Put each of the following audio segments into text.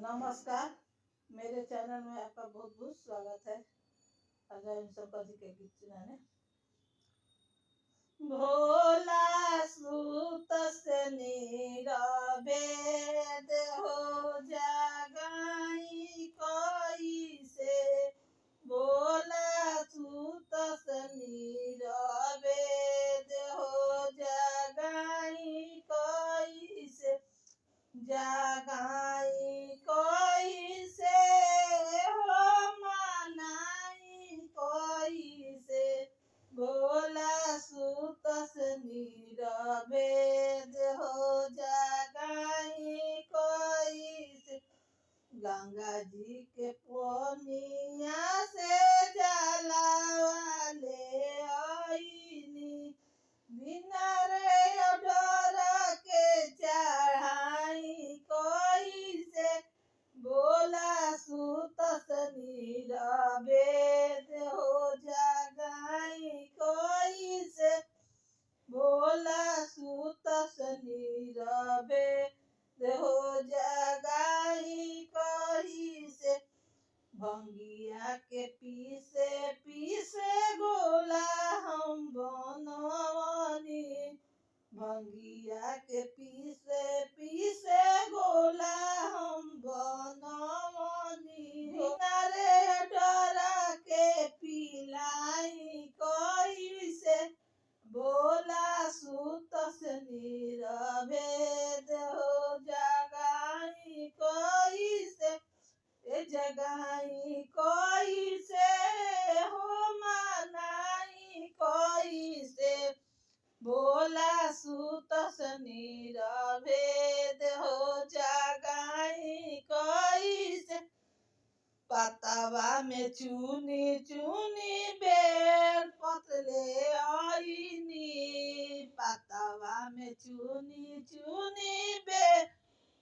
नमस्कार, मेरे चैनल में आपका बहुत बहुत स्वागत है। अजय संपत्ति के गीत सुनाने। भोला सूत से नीरवे हो जागाई कोई से, भोला सूत से नीरवे हो जागाई कोई से, जागाई कोई से हो मनाई कोई से, भोला सूत से नीरवे हो जागाई कोई से। गंगा जी के पोनिया से जलावा ले आईनी, बिना रे डर के चढ़ाई कोई से, भोला सूत से नीरवे हो जागाई कोई से, भोला सूत से नीरवे हो जागाई कोई से। भंगिया के पीसे पीसे गोला हम बनवनी, भंगिया के पीसे पीसे गोला हम बनवनी, बिना रे डरा के पिलाई कोई से, भोला सूत से नीरवे हो जागाई कोई से, जगाई कोई से हो मनाई कोई से, भोला सूत से नीरवे हो जागाई कोई से। पतवा में चुनी चुनी बेल पतले आईनी, पतवा में चुनी चुनी बेल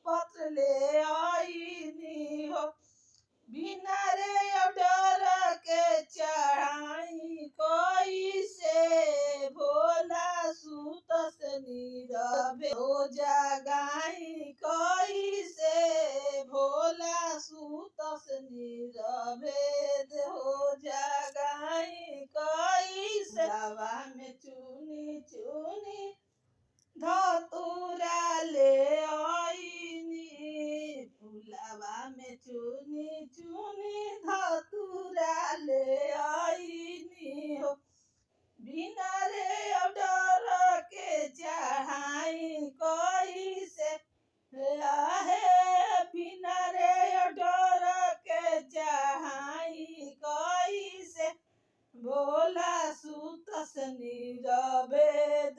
पतले आईनी हो, बिना रे डर के चढ़ाई कोई से, भोला सूत से नीरवे हो जागाई कोई से, भोला सूत से नीरवे हो जागाई कोई से। हवा में चुनी चुनी धतूरा ले आईनी, फुलवा में चुनी चुनी धतूरा ले आईनी हो, बिना रे डर के चढ़ाई कोई से, आहे बिना रे डर के चढ़ाई कोई से, भोला सूत से नीरवे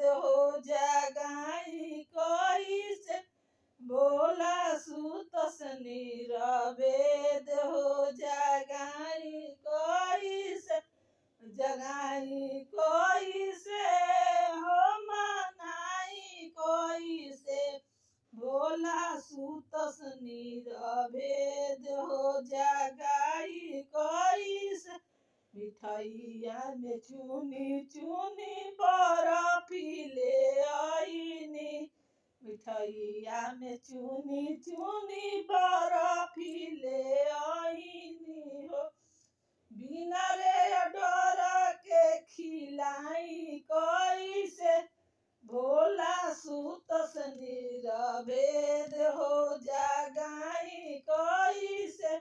हो जागाई कोई से, भोला सूत से नीरवे हो जागाई कोई से, जगाई कोई से हो मनाई कोई से, भोला सूत से नीरवे हो जागाई कोई से। मिठाइया में चुनी चुनी बर्फी ले आईनी, मिठाइया में चुनी चुनी बर्फी ले आईनी हो, बिना रे डर के खिलाई कोई से, भोला सूत से नीरवे हो जागाई कोई से,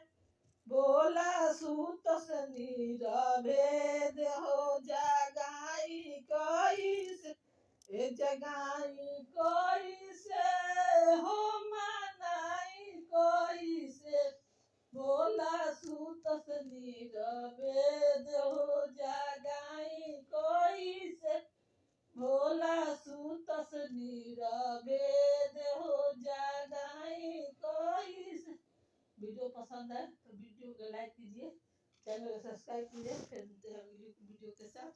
भोला सूत से नीरवे हो जागाई कोई से, जगाई कोई से हो मनाई कोई से, भोला सूत से नीरवे हो जागाई कोई से, भोला सूत से नीरवे हो जागाई कोई से। वीडियो पसंद है तो वीडियो को लाइक कीजिए, चैनल को सब्सक्राइब कीजिए, फिर वीडियो के साथ।